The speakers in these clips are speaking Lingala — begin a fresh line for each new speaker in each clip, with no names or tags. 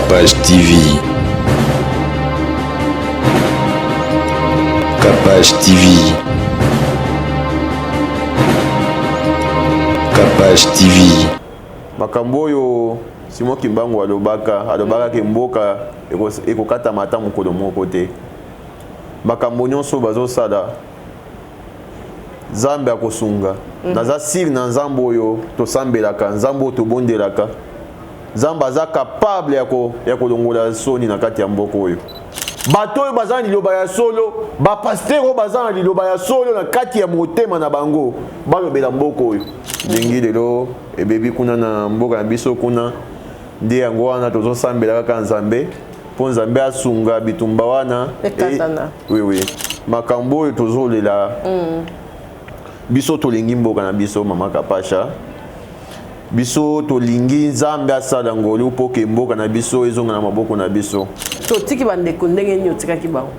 Capage TV. Capage TV. Capage TV.
Makamboyo Simon Kimbangu alobaka ke mboka ekokata mata mokolo moko te. Makambo nyonso bazosala Nzambe akosunga. Naza siri na Nzambe oyo tosambelaka, Nzambe oyo tobondelaka. Nzambe aza capable ya kolongola soni na kati ya mboka oyo. Bato oyo baza na liloba ya solo, ba pasteur oyo baza na liloba ya solo na kati ya motema na bango, balobela mboka oyo. Ndenge lelo ebebi kuna na mboka na biso kuna nde yango wana tozosambela kaka Nzambe mpo Nzambe asunga bitumba wana. Oui. Makambo oyo tozolela. Biso tolingi mboka na biso mama Kapasha. Biso tolingi Nzambe asala ngolu po ke mboka na biso ezonga na maboko na biso.
To tiki bandeko ndenge nyo tikaki bawo.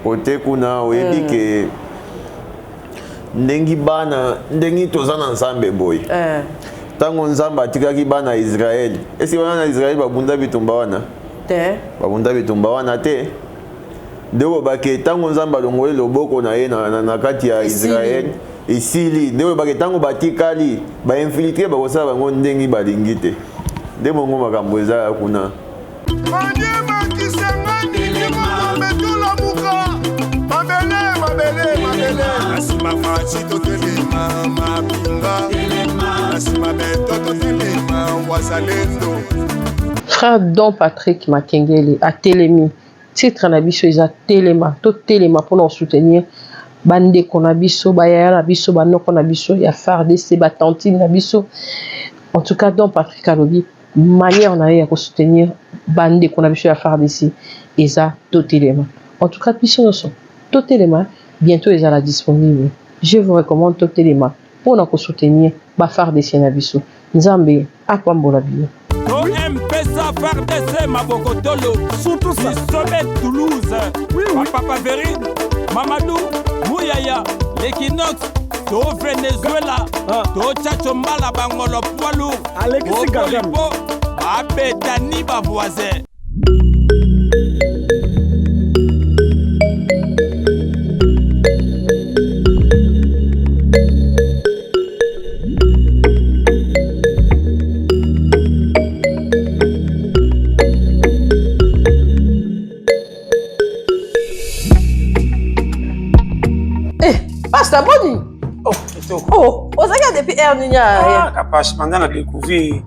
Kote kuna oyebi ke ndengi bana ndengi tozana Nzambe boy. Tango Nzambe atikaki bana Israel. Esi bana na Israel babunda bitumba wana?
Te.
Babunda bitumba wana te. Ndeko bake tango Nzambe alongole loboko na ye na kati ya Israel. Isili ndeko bake tango batikali ba infiltrer bakosala bango ndengi balingi te. Nde mongo makambo eza kuna.
Frère Don Patrick Makengele a Télémi. Titre na biso isa Téléma. To Téléma pour nous soutenir. Bande konabiso, bayaya nabiso, banoko nabiso, ya FARDC, batantine nabiso. En tout cas, Don Patrick Alobi, manière on a eu à soutenir bande konabiso, ya FARDC, isa to Téléma. En tout cas, biso nous sommes to Téléma. Bientôt, ils seront disponibles. Je vous recommande to Téléma pour nous soutenir ba FARDC nabiso. Nzambe akwambola bio.
MPSA FARDC Mabokotolo, surtout ça. Sommet Toulouse, Papa Verine, Mamadou, Mouyaya, l'Equinox, to Venezuela, to Tchachombala Bangolo Poilou, Alexis Gagamo, Abetani Bavoisin.
Pastor Boni. Oh, vous avez depuis Erninia.
Ah, capable, pendant la découvrir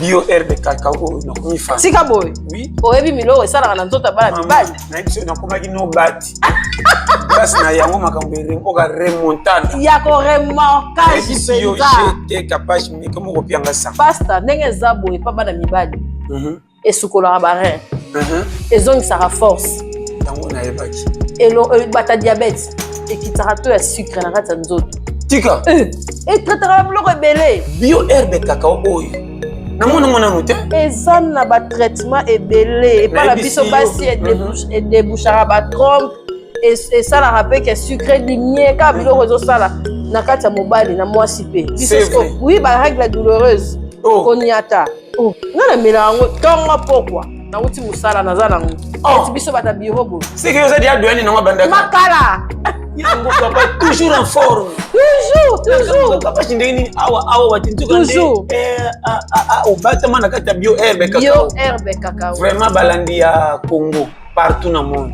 bio herbe de cacao, non comme il fait.
Sika boy. Oui. Oh, ebi milo, ça la nzota ba mibali.
Na biso na komaki no bati. Grâce na yango makambere mboka remontade.
Ya ko remarquage
penza. Yo j'étais capable mais comme ko pianga ça.
Pastor, ndenge za boy pa bana mibali. Et sukola barin. Ezong ça force.
Yango na yebaki.
Elo bata diabète. Et qui t'arrête à sucre na kati nzoto.
Tika.
Et traitera blo rebelle.
Bio herbe cacao oyo. Na mona note.
Ezan na ba traitement ebelé et pas la biso basi et débouchera ba trompe et ça la rappelle que sucre ligné ka bilo rezo sala na kati mobali na mwasi pe. Oui, ba règle douloureuse. Konyata. Oh, na melango tonga pourquoi? Na uti musala na zala ngo. Et biso bata birobo.
C'est que vous avez dit douane na mabanda.
Makala.
Yango papa toujours en forme.
Toujours.
Papa chindeni awa watintuka
toujours.
Au battement na kati bio herbe cacao.
Bio herbe cacao.
Vraiment balandi ya Congo partout na monde.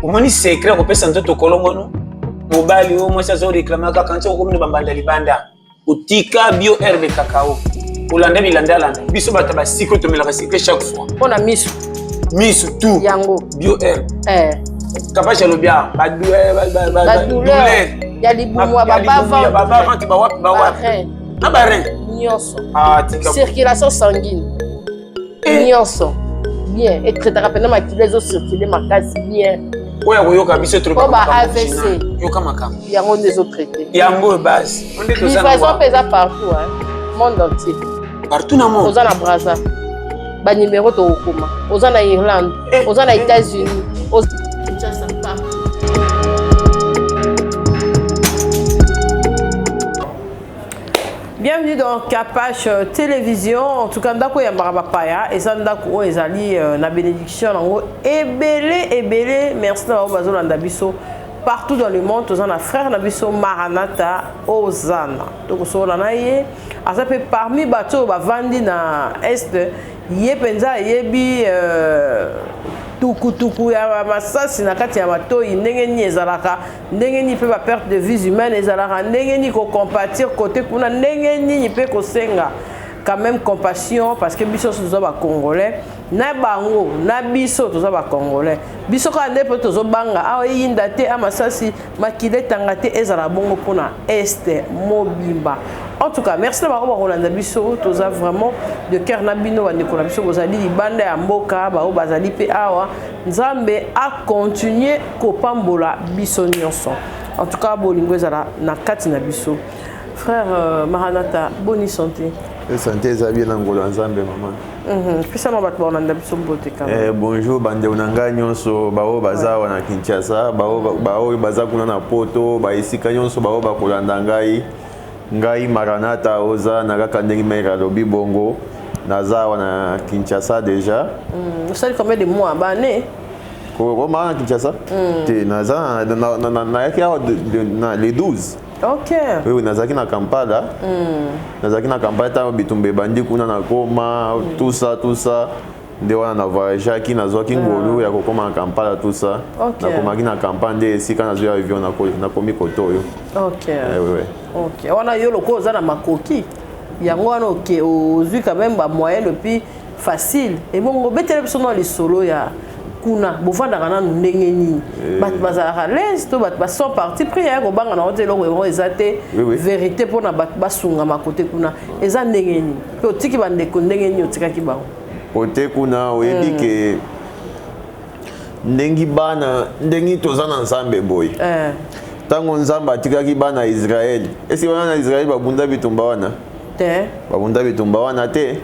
Omoni secret ko pesa nzoto kolongo no. Mobali o mwasa zo réclamer ka kancha ko mini bambanda libanda. Utika bio herbe cacao. Olanda bilanda landa. Biso bata ba secret to melaka secret chaque fois.
On a misu
tout.
Yango.
Bio herbe. Capable de bien, ba
douleur. Ya libumwa baba
vent ba wapi. Na ba rein.
Nyonso. Circulation sanguine. Nyonso. Bien. Et très rapidement les os circuler ma case bien.
Oya koyoka biso trop
ba AVC.
Yoka makam.
Yango des autres traités.
Yango base.
On est tous en pesa partout monde entier.
Partout dans le monde.
Aux na Brazza. Ba numéro to okoma. Aux na Irlande, aux na États-Unis, aux Bienvenue dans Capache Télévision. En tout cas, ndako ya Barabapaya et ça ndako ezali na bénédiction nango ebele. Merci na bazo landa biso partout dans le monde. Tous na frère na biso Maranatha Ozana. Donc so la naie azape parmi bato bavandi na est ye penza yebi tukutuku ya masasi na kati ya matoi ndenge ni ezalaka ndenge ni pe ba perte de vie humaine ezalaka ndenge ni ko compatir côté kuna ndenge ni pe ko senga quand même compassion parce que biso toza ba congolais na bango na biso toza ba congolais biso ka ndepo tozo banga awa yinda te amasasi makile tangate ezala bongo pona este mobimba. En tout cas, merci d'avoir Rolanda Bisso, toza vraiment de cœur nabino bande ko biso bozali libanda ya mboka ba bazali pe awa nzambe a continuer ko pambola biso nyonso. En tout cas, bolingo ezala na kati na biso. Frère Maranatha, bonne santé.
Santé ezali na ngolo nzambe maman.
Pesa ma bat Rolanda Bisso mbote kama.
Bonjour bande onanga nyonso bao bazawa na Kinshasa, bao baza kuna na Poto, ba esika nyonso bao ba kolanda ngai Maranatha Oza nakaka ndenge mera lobi bongo nazawa na Kinshasa déjà.
Vous savez combien de mois bané?
Comment à Kinshasa? Naza na les 12.
OK.
Oui, nazaki na Kampala. Nazaki na Kampala ta bitumbe bandi kuna na koma tout ça. Nde wana na voyage ki nazwaki ngolu ya kokoma na Kampala tout ça. Na komaki na Kampala nde esika nazwa avion na komi kotoyo.
OK.
Oui.
OK. Wana yo loko za na makoki. Yango wana OK ozui quand même ba moyen le plus facile. Et bon betele biso na les solo ya kuna bovanda kana ndenge ni. Bat bazara l'aise to bat baso parti pris ya ko banga na hôtel lo ezate vérité pona bat basunga makote kuna. Eza ndenge ni. Pe otiki bande ko ndenge ni otikaki bango.
Ote kuna oyebi ke ndengi bana ndengi tozana nzambe boy. Tango nzamba atikaki bana Israël. Esi bana na Israël babunda bitumba wana? Te. Babunda bitumba wana te.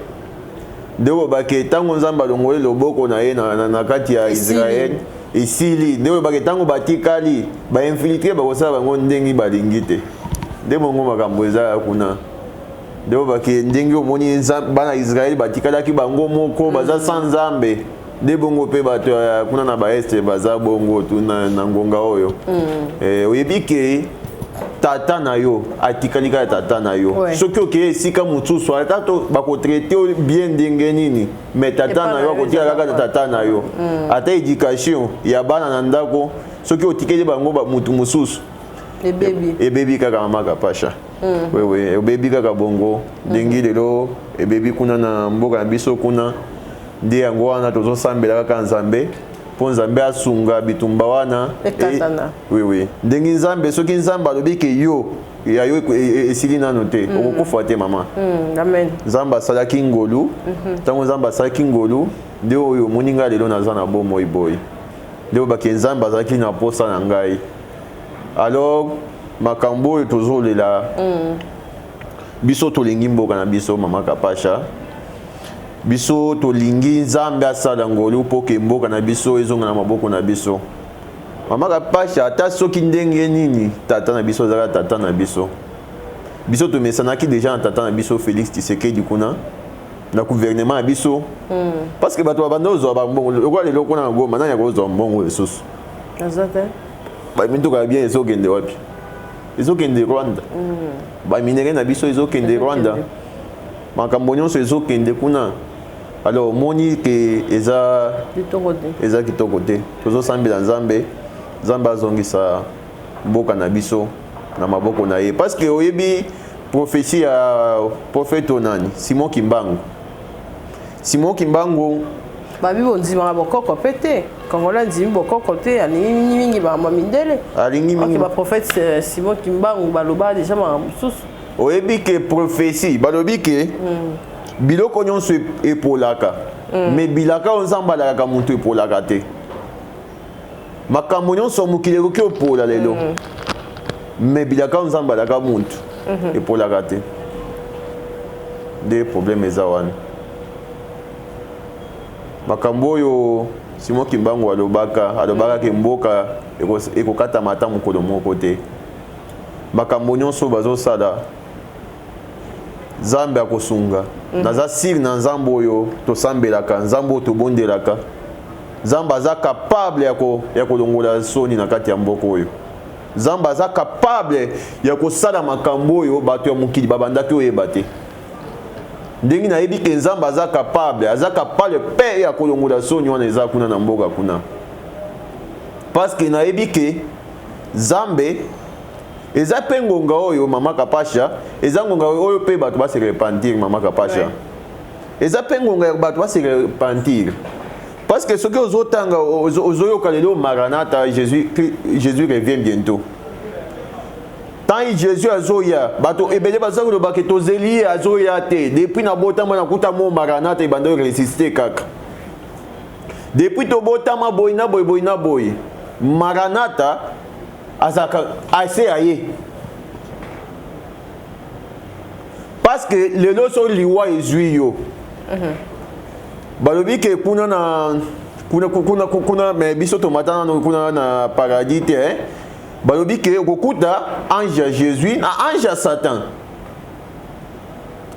Ndewo bake tango nzamba longole loboko na ye na kati ya Israël. Isili ndewo bake tango batikali ba infiltrer bakosala bango ndengi balingi te. Ndemo ngo makambo eza kuna. Ndewo bake ndengi omoni bana Israël batikalaki bango moko baza sans nzambe. De bongo pe bato kuna na baeste baza bongo tuna na ngonga oyo. Oyebi ke tata na yo atikalika tata na yo. Soki oke esika mutusu ata to bako traiter bien ndenge nini mais tata na yo akotika kaka tata na yo. Ata éducation ya bana na ndako soki otikeli bango ba mutu mususu. Ebebi kaka mama pasha. Oui, ebebi kaka bongo ndenge lelo ebebi kuna na mboka na biso kuna. Ndi yango wana tozosambela kaka nzambe po nzambe asunga bitumba wana oui ndenge nzambe soki nzambe alobi ke yo ya yo esili nano te okokufa te mama.
Amen.
Nzambe asalaki ngolu ntango nzambe asalaki ngolu nde oyo moninga lelo naza na bomoi boy nde obaki nzambe azalaki na posa na ngai. Alors makambo oyo tozolela biso tolingi mboka na biso mama Kapasha. Biso tolingi nzambe asala ngolu po ke mboka na biso ezonga na maboko na biso. Mama Kapasha ata soki ndenge nini tata na biso zaka tata na biso. Biso tomesanaki déjà na tata na biso Félix Tshisekedi kuna na gouvernement na biso. Parce que bato babanda ozwa bango lokwa lelo kuna na Goma nani akozwa mbongo esusu.
Azate.
Ba minto ka bien ezokende wapi? Ezokende Rwanda. Ba minere na biso ezokende Rwanda. Makambo nyonso ezokende kuna. Alors moni ke eza kitoko te tozosambela nzambe azongisa mboka na biso na maboko na ye parce que oyebi prophétie ya prophète onani Simon Kimbangu
babi bonzima bokoko pete kongola nzimi bokoko te alingi mingi ba mamindele
alingi mingi
ba prophète Simon Kimbangu baloba déjà ma mususu
oyebi ke prophétie balobi ke biloko nyonso epolaka mais bilaka onzamba alaka mutu epolaka te makambo nyonso mokili ekoki opola lelo mais bilaka onzamba alaka mutu epolaka te nde problème eza wana makambo oyo Simon Kimbangu alobaka ke mboka ekokatama ata mokolo moko te makambo nyonso bazosala Nzambe akosunga naza sir na nzambe oyo tosambelaka nzambe oyo tobondelaka Nzambe aza capable ya kolongola soni na kati ya mboka oyo Nzambe aza capable ya kosala makambo oyo bato ya mokili babandaki oyeba te ndenge nayebi ke Nzambe aza capable pe ya kolongola soni wana eza kuna na mboka kuna parce que nayebi ke Nzambe eza pe ngonga oyo mama Kapasha eza ngonga oyo pe bato base repentir mama Kapasha eza pe ngonga ya bato base repentir parce que ce que ozotanga ozoyoka lelo Maranatha Jésus revient bientôt tant Jésus azoya bato ebele bazako lobake tozeli azoya te depuis na botama na kuta mo Maranatha ibanda résister kaka depuis to botama boyina boy Maranatha azaka assez aye parce que lelo so liwa ezui yo balobi ke kuna mais biso tomata kuna na paradis te balobi ke kokuta ange ya Jésus na ange ya Satan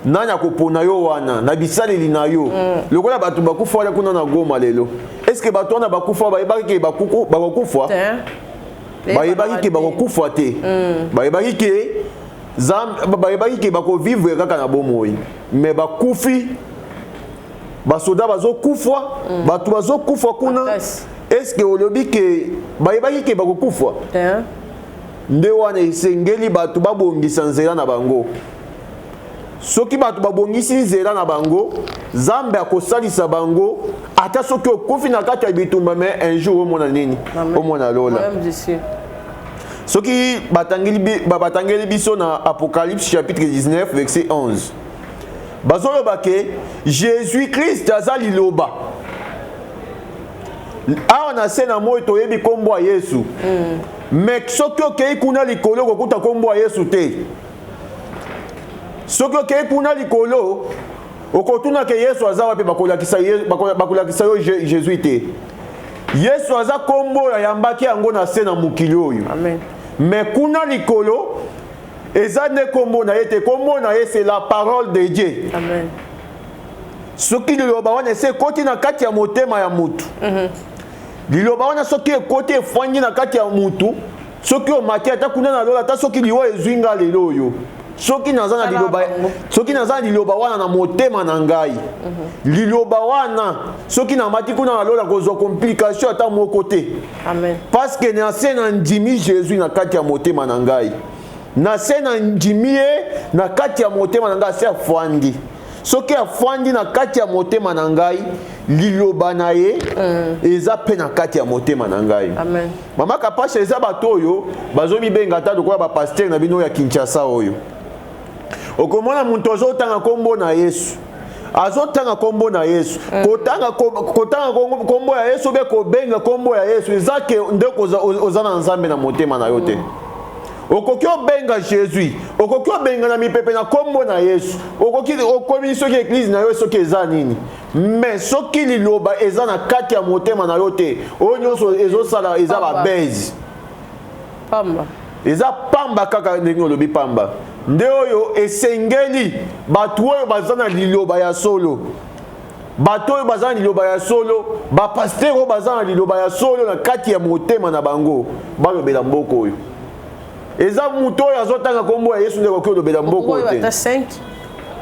nanya kopona yo wana na bisaleli na yo lokola bato bakufa kuna na Goma lelo est-ce que bato wana bakufa bayebaki ke bakufa bayebaki ke bakufa te bayebaki ke bakovivre kaka na bomoi mais bakufi basoda bazokufa bato bazokufa kuna est-ce que olobi ke bayebaki ke bakokufa nde wana esengeli bato babongisa nzela na bango soki bato babongisi nzela na bango Nzambe akosalisa bango ata soki okufi na kati ya bitumba mais un jour omona nini omona lola soki batangeli biso na Apocalypse chapitre 19 verset 11 bazoloba ke Jésus Christ aza liloba awa na se na moi toyebi kombo ya Yesu mais soki okei kuna likolo kokuta kombo ya Yesu te soki okei kuna likolo okotuna ke Yesu aza wapi bakolakisa yo Jésus te Yesu aza kombo ya yambaki yango na se na mokili oyo amen mais kuna likolo eza ne kombo na ye te kombo na ye c'est la parole de Dieu amen soki liloba wana ese ekoti na kati ya motema ya mutu liloba wana soki ekoti efwangi na kati ya mutu soki omaki ata kuna na lola ata soki liwa ezwinga lelo oyo soki naza na liloba wana na motema na ngai liloba wana soki na mati kuna na lola kozwa complication ata moko te amen parce que na se na ndimi Jésus na kati ya motema na ngai na se na ndimi ye na kati ya motema na ngai se afwandi soki afwandi na kati ya motema na ngai liloba na ye eza pe na kati ya motema na ngai amen mama Kapasha eza bato oyo bazomibenga ata lokola bapaster na bino ya Kinshasa oyo okomona muntu azotanga kombo na Yesu azotanga kombo na Yesu kotanga kombo ya Yesu be kobenga kombo ya Yesu ezake ndeko oza na Nzambe na motema na yo te okoki obenga Jésus okoki obenga na mipepe na kombo na Yesu okoki okomi soki église na yo soki eza nini mais soki liloba eza na kati ya motema na yo te oyo nyonso ezosala eza babezi pamba eza pamba kaka ndenge olobi pamba nde oyo esengeli bato oyo baza na liloba ya solo bato oyo baza na liloba ya solo bapaster oyo baza na liloba ya solo na kati ya motema na bango balobela mboka oyo eza muto oyo azotanga kombo ya Yesu nde bakoki olobela mboka te ata 5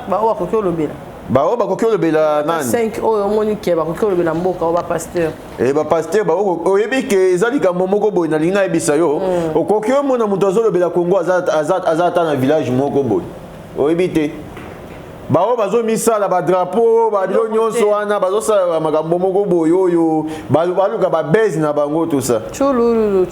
bao bakoki olobela bao bakoki olobela nani 5 oyo omoni ke bakoki olobela mboka oyo bapaster bapaster oyebi ke eza likambo moko boye nalingi nayebisa yo okoki omona moto azolobela Kongo aza ata na village moko boye oyebi te bao bazomisala badrapo babilo nyonso wana bazosala makambo moko boye oyo baluka babezi na bango tusa chululu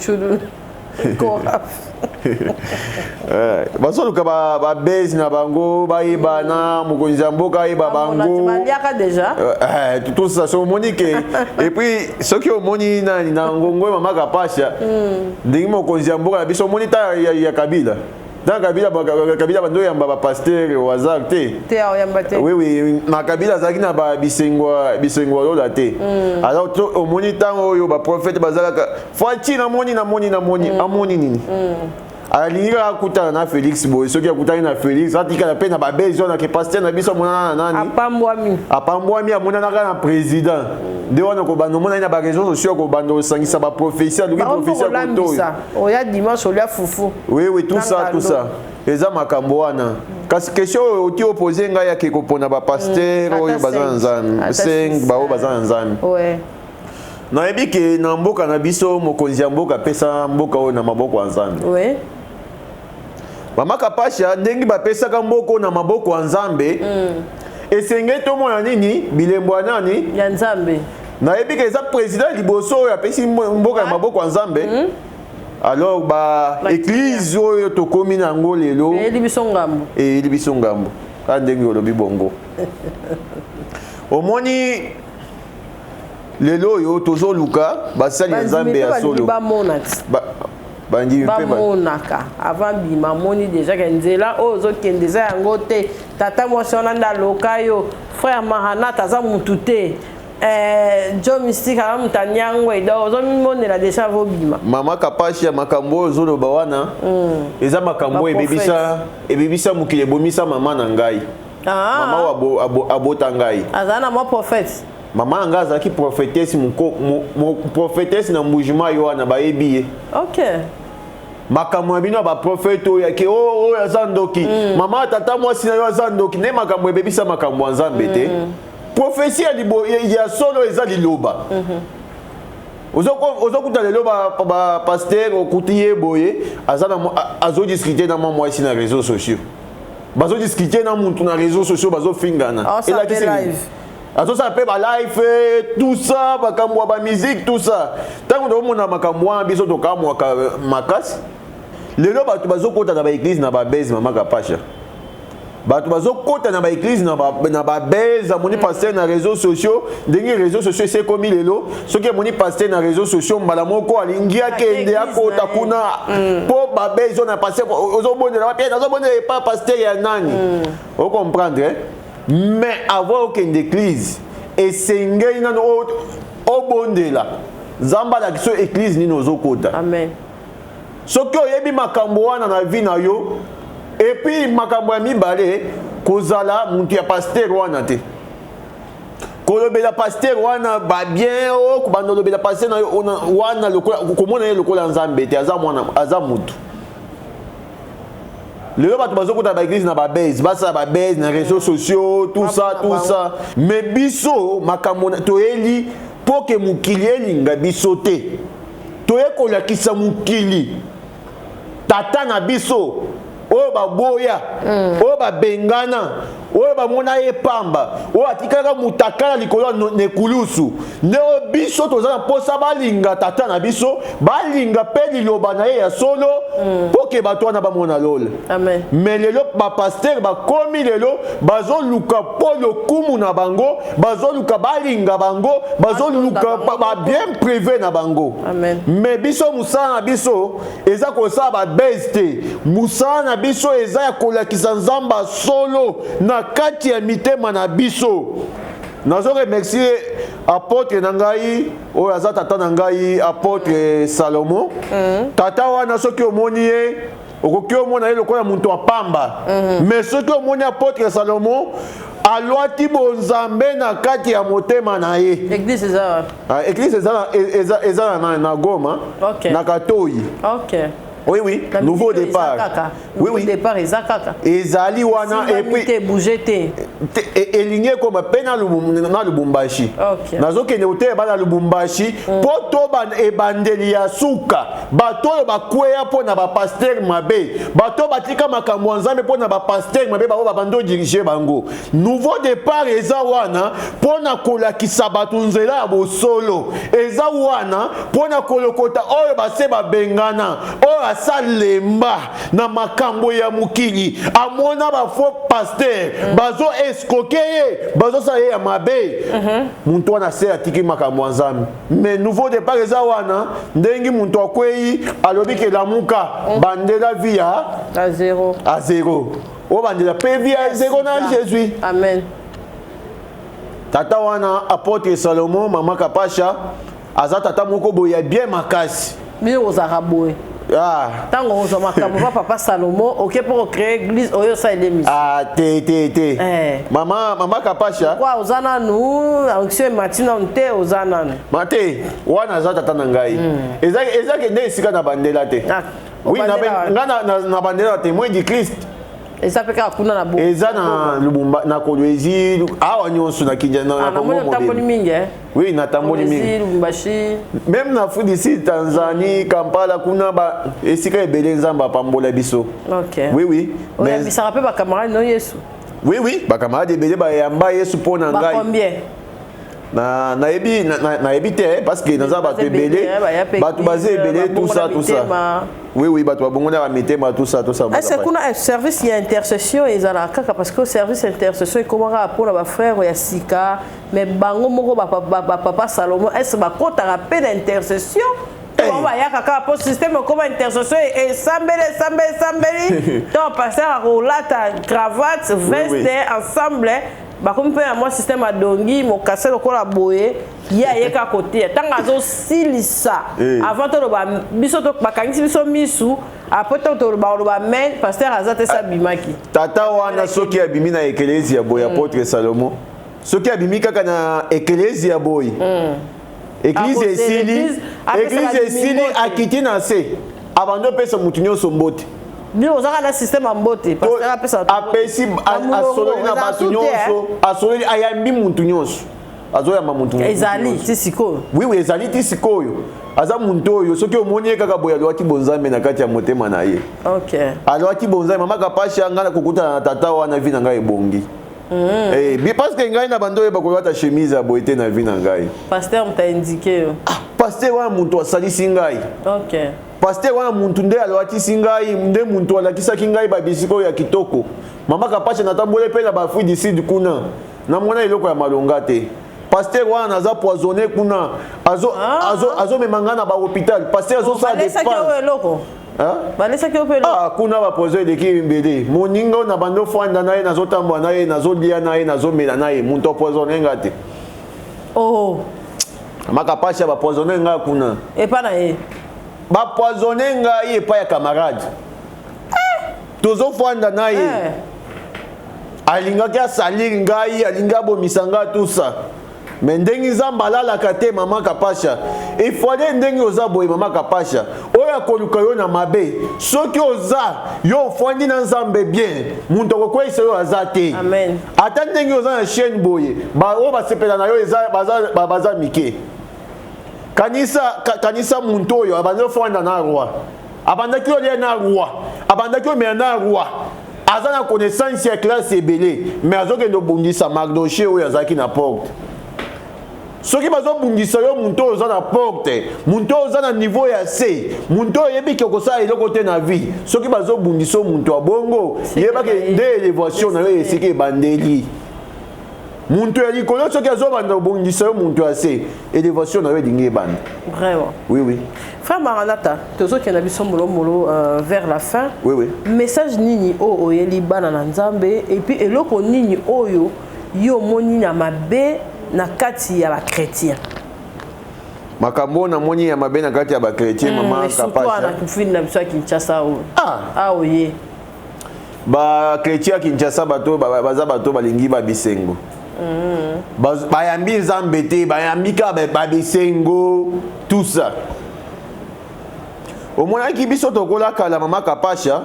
basoluka babezi na bango bayebana mokonzi ya mboka ayeba bango baliaka déjà tout ça so monike et puis soki omoni nani na ngongo mama Kapasha ndenge mokonzi ya mboka na biso omoni ta ya Kabila dans Kabila bando yamba ba pasteur au hasard te yamba te oui na Kabila zaki na ba bisengwa lola te alors au moni tango yo ba prophète bazalaka fati na moni amoni nini alinga akutana na Félix boy soki akutani na Félix atika na pena ba bezo na ke pasteur na biso mona nani apambwami amona na na président de wana ko bando mona na ba réseaux sociaux ko bando sangisa ba prophétie aluki prophétie ko to
oya dimanche olia fufu
oui tout ça eza makambo wana kasi question oti opposé nga ya ke ko pona ba pasteur oyo bazana nzambe 5 bao bazana nzambe
ouais
na yebi ke na mboka na biso mokonzi ya mboka pesa mboka oyo na maboko ya nzambe
ouais
Mama Kapasha ndengi bapesaka mboko na maboko ya Nzambe esenge tomona nini bilembo nani
ya Nzambe
na yebi ke eza président liboso oyo apesi mboka ya maboko ya Nzambe alors ba église oyo tokomi nango lelo libiso ngambo ka ndengi olobi bongo omoni lelo oyo tozoluka basali ya Nzambe ya solo
bamonaka avant bima moni déjà que nzela ozo kendeza yango te tata mwasi wana ndaloka yo frère Maranatha aza mutu te Joe Mystique ala mutanyango edo ozo mimonela déjà vo bima
Mama Kapasha makambo ozoloba wana eza makambo ebebisa mukile bomisa mama na ngai mama abota ngai
azana mo prophète
Mama anga azaki prophétesse mo prophétesse na mbujima yo na bayebi ye.
OK.
Makambo ya bino ba prophète oyo yake o ya zandoki. Mama tata mwasi na yo zandoki ne makambo ebebisa makambo ya Nzambe te. Prophétie ya solo eza liloba. Ozokuta lelo ba pasteur okutiye boye azana azo discuter na mwasi na réseaux sociaux. Bazo discuter na muntu na réseaux sociaux bazo fingana.
Et là c'est live.
Azo ça peut ba live tout ça bakamwa ba musique tout ça. Tango ndo mona makamwa biso to kamwa makasi. Lelo batu bazo kota na ba église na ba base Mama Kapasha. Batu bazo kota na ba église na ba base moni pasteur na réseaux sociaux, ndenge réseaux sociaux c'est comme lelo, soki moni pasteur na réseaux sociaux mbala moko alingi akende akota kuna po ba base na pasteur ozo bonela ba pierre ozo bonela pas pasteur ya nani. Vous comprenez? Mais avant aucune église et sengei na o bondela zamba la kiso église ni nozo kota
amen
soki oyebi makambo wana na vie na yo et puis makambo ya mibale kozala muntu ya pasteur wana te kolobela pasteur wana ba bien o kubanda lobela pasteur na wana lokola komona ye lokola Nzambe te aza mutu. Le bato bazokota ba église na ba base basa ba base na réseaux sociaux tout ça mais biso makambo toyeli poke mukili elinga biso te toyekola kisa mukili tata na biso oyo baboya oyo babengana oyo bamona ye pamba oyo atikaka mutakala likolo nekulusu nde oyo biso toza na posa balinga tata na biso balinga pe liloba na ye ya solo poke bato wana bamona lola
amen
mais lelo bapaster bakomi lelo bazoluka po lokumu na bango bazoluka balinga bango bazoluka bien privé na bango
amen
mais biso musala na biso eza kosala babese te musala na biso eza ya kolakisa Nzambe solo na kati ya mitema na biso. Nazo remercier apôtre na ngai oyo aza tata na ngai apôtre Salomon. Tata wana soki omoni ye okoki omona ye lokola muntu apamba mais soki omoni apôtre Salomon alwati bonzambe na kati ya motema na ye.
Église
eza na Goma na Katoyi.
OK.
Oui, nouveau départ.
Oui. Départ ezakaka.
Ezali wana et puis
bouger
elinge comme pena na Lubumbashi. Nazokende hotel bana Lubumbashi poto ban ebandeli ya suka. Bato bakweya pona ba pasteur mabe. Bato batika makambo Nzambe pona ba pasteur mabe ba bando diriger bango. Nouveau départ eza wana pona kolakisa bato nzela ya bosolo. Eza wana pona kolokota oyo base babengana. Oyo asalemba na makambo ya mukili amona ba faux pasteur bazo escroquer bazo sa ya mabe muntu wana se atiki makambo Nzambe mais nouveau départ eza wana ndengi muntu akwei alobi ke lamuka bandela via à zéro o bandela pe via zéro na Jésus
amen.
Tata wana apôtre Salomon Mama Kapasha aza tata moko boya bien makasi
bien aux arabes Tango ozoma kamuva papa Salomo, OK pour créer église oyo ça elemi.
Ah té. Mama Kapasha.
Quoi ozana nous, onction matina onte ozana.
Mate, wana za tata na ngai. Eza ke nde sika na bandela te. Oui, na bandela te moi du Christ.
Eza peka kuna na bo.
Eza na Lubumba na Kolwezi, awa nyonso na Kinjana na Kongo.
Tamboli mingi
Oui, na tamboli mingi.
Lubumbashi.
Même na Afrique d'ici Tanzanie, Kampala kuna ba esika ebele nzamba pambola biso.
OK.
Oui.
Mais ça rappelle ba camarade no Yesu.
Oui, ba camarade ebele ba yamba Yesu pona ngai.
Ba combien?
Na ebi te parce que dans ba ebele batu bazé ebele tout ça. Oui, batu babongo na mitema tout ça.
Est-ce qu'on a un service il y a intercession et za la kaka parce que au service intercession comment rapport ba frère ya sika mais bango moko ba papa Salomo est-ce ba kota rappel d'intercession? On va y a kaka pour système comme intercession et sambeli donc passer à roulata cravate veste ensemble ba comme pe moi système adongi mo casser le cola boye ya yeka côté tant azo silisa avant to ba biso to bakangisi biso misu après to ba men pasteur azate sa bimaki
tata wana soki abimi na ecclesia boye apôtre Salomo soki abimi kaka na ecclesia boye église esili akiti na se abando pesa mutu nyonso mbote
Bien aux arts système en beauté parce que apesa
apesi asololi na batu nyonso asololi ayambi muntu nyonso azoya muntu
ezali tisiko
oui ezali tisiko yo aza muntu oyo soki omoni kaka boya lwaki bonzambe na kati ya motema na ye
OK
alwaki bonzambe mama Kapasha ngana kokuta na tata wana vi na ngai ebongi bi parce que ngai na bando ye bakolata chemise ya boyete na vi na ngai
pasteur mta indiqué
pasteur wana muntu asalisi ngai
OK
pasteur wana muntu nde alwatisi ngai nde muntu alakisaki ngai babisiko ya kitoko mama Kapasha natambole pe na bafui d'ici du kuna na mwana eloko ya malonga te pasteur wana aza poisonné kuna azo memanga na ba hôpital pasteur azo sa dépense
balesa ki opelo
kuna ba poison de ki mbele moningo na bando fanda na ye nazotambo na ye nazolia na ye nazomela na ye muntu poisonné ngate mama Kapasha ba poisonné nga kuna
epa na ye
ba poisonné ngai epa ya camarade tozo fanda na ye alingaki asaliri ngai alingi abomisa nga tout ça mais ndenge nzambe alalaka te mama Kapasha ifale ndenge oza boye mama Kapasha oyo akoluka yo na mabe soki oza yo ofandi na nzambe bien muntu akokweyisa yo aza te ata ndenge oza na chaîne boye oyo basepela na yo baza mike kanisa muntu oyo abandi ofanda na roi abandaki olia na roi abandaki omela na roi aza na connaissance ya classe ebele mais azokende obundisa Mardoché oyo azalaki na porte soki bazobundisa yo muntu oyo oza na porte muntu oyo oza na niveau ya C muntu oyo yebi ke okosala eloko te na vie soki bazobundisa yo muntu abongo yebaki nde élévation na yo esika ebandeli muntu ya likolo soki azobanda obundisa yo muntu ya C élévation na yo elingi ebanda
vraiment
oui
frère Maranatha tozokenda biso molomolo vers la fin
oui
message nini oyo oyeli bana na nzambe et puis eloko nini oyo yo moni na mabe na kati ya ba chrétien
makambo na moni ya mabe na kati ya ba chrétien mama Kapasha
na kufini na biso ya Kinshasa o oye
ba chrétien Kinshasa bato baza bato balingi ba bisengo bayambi nzambe te bayambi ka ba bisengo tout ça omonaki biso tokola kala mama Kapasha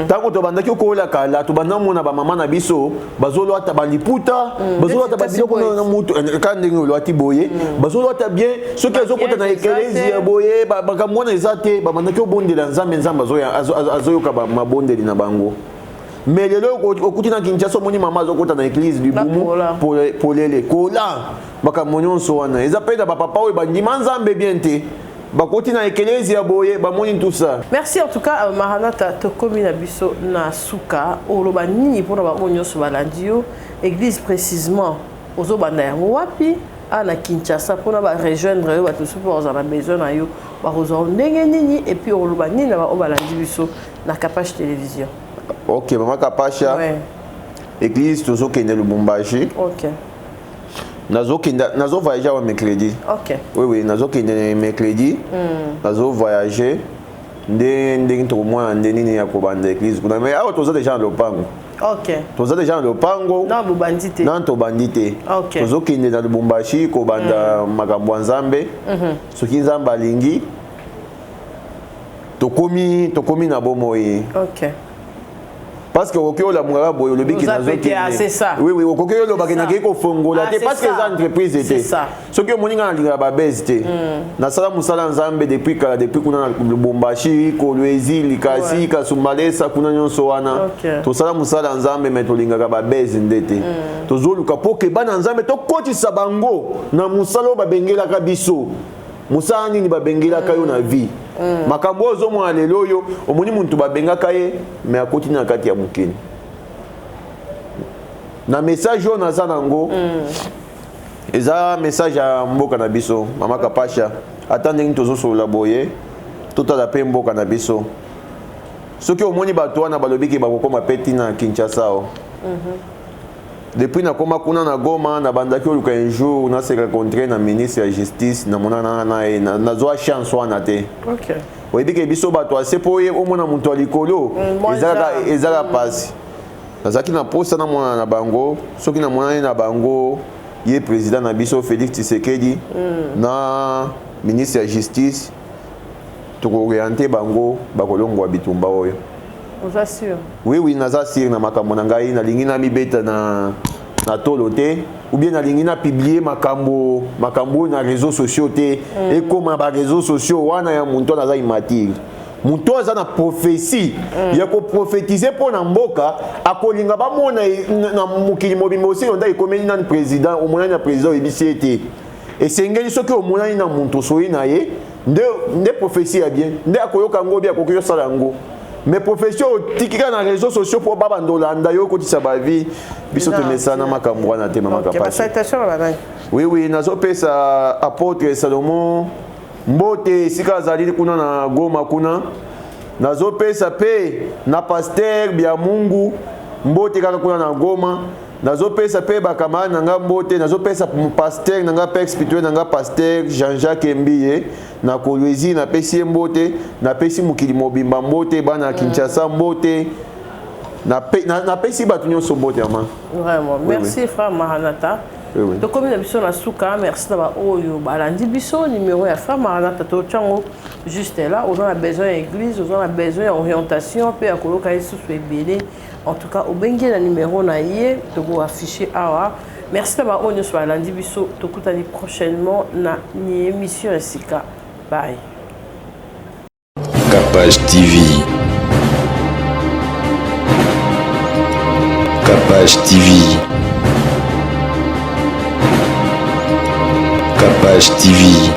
tango tobandaki okola kala tobanda mona ba mama na biso bazolwata baliputa bazolwata babiloko na mutu ka ndenge olwati boye bazolwata bien soki azokota na eklezia boye bakamona eza te babandaki obondela nzambe azoyoka mabondeli na bango mais lelo okuti na Kinshasa omoni mama azokota na église du bumu polele kola bakambo nyonso wana eza mpe na bapapa oyo bandima nzambe bien te bakoti na eklezia boye bamoni tout ça.
Merci en tout cas Maranatha tokomi na biso na suka oloba nini mpona bango nyonso balandi yo église précisément ozobanda yango wapi na Kinshasa mpona barejoindre yo bato soki bazala besoin na yo bakozwa ndenge nini et puis oloba nini na bao balandi biso na Kapasha télévision.
Ok mama Kapasha église tozokende Lubumbashi.
Ok
nazo voyager au mercredi.
OK.
Oui nazo kende mercredi. Nazo voyager ndenge tokomona nde nini ya kobanda église kuna mais awa toza déjà na lopango.
Ok.
Toza déjà na lopango.
Non, bobandi te.
Non, tobandi te.
Ok.
Tozokende na Lubumbashi kobanda makambo ya Nzambe. Soki Nzambe alingi tokomi na bomoi.
Ok.
Parce que okoki olamuka boye olobi ki nazokende.
C'est ça.
Oui, okoki olobaki nakei kofongola te parce que eza entreprise te. Soki omoni nga nalingaka babese te. Nasala mosala Nzambe depuis kala depuis kuna na Lubumbashi, Kolwezi, Likasi, Kasumbalesa kuna nyonso wana. Tosala mosala Nzambe mais tolingaka babese nde te. Tozoluka po ke bana Nzambe tokotisa bango na mosala oyo babengelaka biso. Mosala nini babengelaka yo na vie. Makambo ozomona lelo oyo omoni muntu babengaka ye mais akoti na kati ya mokili. Na message oyo naza nango eza message ya mboka na biso mama Kapasha ata ndenge tozosolola boye totala mpe mboka na biso soki omoni bato wana balobiki bakokoma pe ntina Kinshasa o depuis nakoma kuna na Goma na bandaki oluka un jour na se rencontré na ministre ya justice na monana na zoa chance wana te.
Ok.
Oyebike biso bato ase po ye omona muntu ya likolo ezala pasi. Nazaki na posta na mona na bango soki na monana na bango ye président na biso Félix Tshisekedi na ministre ya justice toko-orienter bango bakolongwa bitumba oyo.
Vous assure?
Oui, naza sir na makambo na ngai nalingi na mibeta na tolo te ou bien nalingi na publier makambo na réseaux sociaux te et comme ba réseaux sociaux wana ya muntu naza imatire muntu aza na prophétie ya ko prophétiser pour na mboka akolinga ba mona na mukili mobimbo aussi onda ikomeni na président au mona na président ebisi te et sengeli soki au mona na muntu soyi na ye nde prophétie ya bien nde akoyoka ngo bien akokiyo sala ngo. Mes professions tikika na réseaux sociaux pour baba ndolanda yo kotisa ba vie biso te mesana makambo wana te mama Kapasha. Oui, nazo pesa apôtre Salomon mbote sika zalili kuna na Goma kuna nazo pesa pe na pasteur bya Mungu mbote kaka kuna na Goma nazo pesa pe bakamana nanga mbote nazo pesa pasteur nanga père spirituel nanga pasteur Jean-Jacques Mbiye na Kolwezi na pesi mbote na pesi mukili mobimba mbote bana Kinshasa mbote na pesi batu nyonso mbote ama.
Vraiment. Merci frère Maranatha. Donc comme la biso na suka merci na ba oyo balandi biso numéro ya frère Maranatha to chango juste là on a besoin d'église on a besoin d'orientation pe ya koloka yesu ebele en tout cas au bengue na numéro na ye to go afficher awa. Merci na ba oyo so balandi biso to kutani prochainement na ni émission ya sika. Bye.
Kapage TV. Kapage TV. Kapage TV.